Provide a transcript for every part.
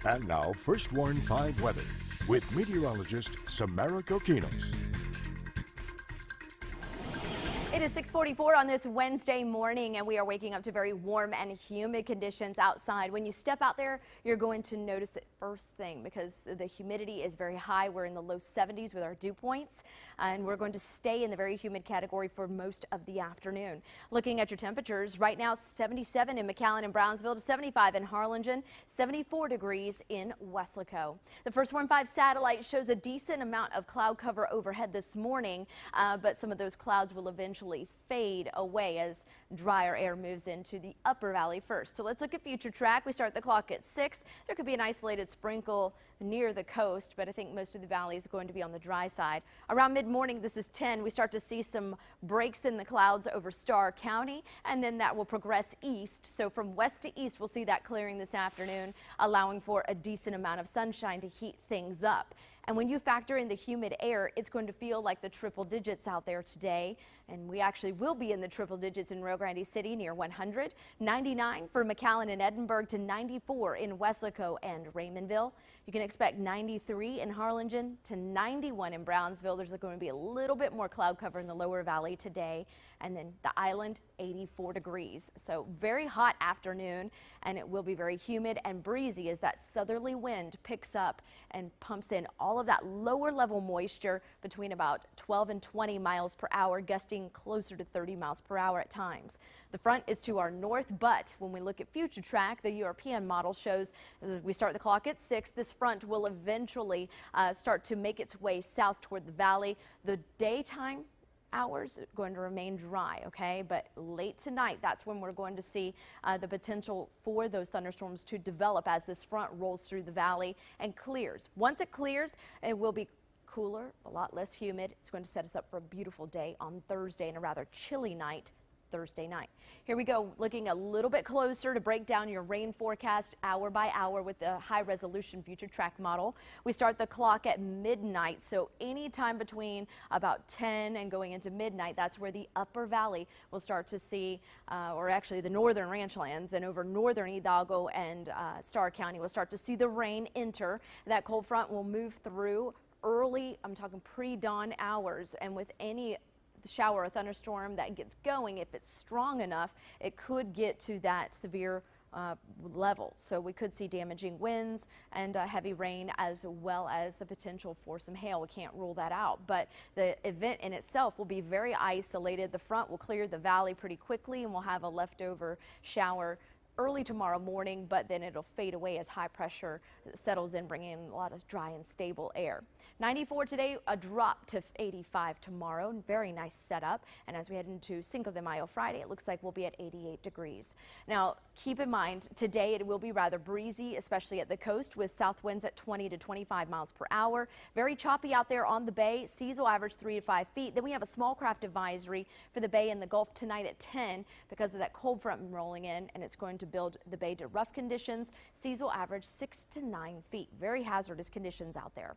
And now, First Warn 5 weather with meteorologist Samara Kokinos. It is 6:44 on this Wednesday morning, and we are waking up to very warm and humid conditions outside. When you step out there, you're going to notice it first thing because the humidity is very high. We're in the low 70s with our dew points, and we're going to stay in the very humid category for most of the afternoon. Looking at your temperatures, right now 77 in McAllen and Brownsville to 75 in Harlingen, 74 degrees in Weslaco. The First Warn 5 satellite shows a decent amount of cloud cover overhead this morning, but some of those clouds will eventually fade away as drier air moves into the upper valley first. So let's look at future track. We start the clock at 6. There could be an isolated sprinkle near the coast, but I think most of the valley is going to be on the dry side. Around mid-morning, this is 10, we start to see some breaks in the clouds over Starr County, and then that will progress east. So from west to east, we'll see that clearing this afternoon, allowing for a decent amount of sunshine to heat things up. And when you factor in the humid air, it's going to feel like the triple digits out there today. And we actually will be in the triple digits in Rio Grande City near 100, 99 for McAllen and Edinburg to 94 in Weslaco and Raymondville. You can expect 93 in Harlingen to 91 in Brownsville. There's going to be a little bit more cloud cover in the lower valley today. And then the island, 84 degrees. So very hot afternoon, and it will be very humid and breezy as that southerly wind picks up and pumps in all of that lower level moisture between about 12 and 20 miles per hour, gusting closer to 30 miles per hour at times. The front is to our north, but when we look at future track, the European model shows as we start the clock at 6, this front will eventually start to make its way south toward the valley. The daytime hours are going to remain dry, okay, but late tonight, that's when we're going to see the potential for those thunderstorms to develop as this front rolls through the valley and clears. Once it clears, it will be cooler, a lot less humid. It's going to set us up for a beautiful day on Thursday and a rather chilly night Thursday night. Here we go, looking a little bit closer to break down your rain forecast hour by hour with the high resolution future track model. We start the clock at midnight, so anytime between about 10 and going into midnight, that's where the upper valley will start to see, or actually the northern ranchlands and over northern Hidalgo and Starr County will start to see the rain enter. That cold front will move through early, I'm talking pre-dawn hours, and with any shower or thunderstorm that gets going, if it's strong enough, it could get to that severe level. So we could see damaging winds and heavy rain as well as the potential for some hail. We can't rule that out, but the event in itself will be very isolated. The front will clear the valley pretty quickly and we'll have a leftover shower early tomorrow morning, but then it'll fade away as high pressure settles in, bringing in a lot of dry and stable air. 94 today, a drop to 85 tomorrow. Very nice setup. And as we head into Cinco de Mayo Friday, it looks like we'll be at 88 degrees. Now, keep in mind, today it will be rather breezy, especially at the coast with south winds at 20 to 25 miles per hour. Very choppy out there on the bay. Seas will average 3 to 5 feet. Then we have a small craft advisory for the bay and the Gulf tonight at 10 because of that cold front rolling in, and it's going to build the bay to rough conditions. Seas will average 6 to 9 feet. Very hazardous conditions out there.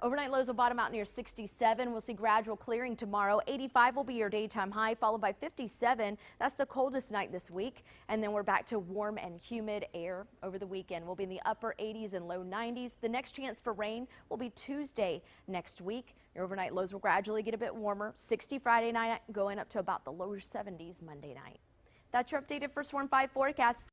Overnight lows will bottom out near 67. We'll see gradual clearing tomorrow. 85 will be your daytime high, followed by 57. That's the coldest night this week. And then we're back to warm and humid air over the weekend. We'll be in the upper 80s and low 90s. The next chance for rain will be Tuesday next week. Your overnight lows will gradually get a bit warmer. 60 Friday night, going up to about the lower 70s Monday night. That's your updated First Warn 5 forecast.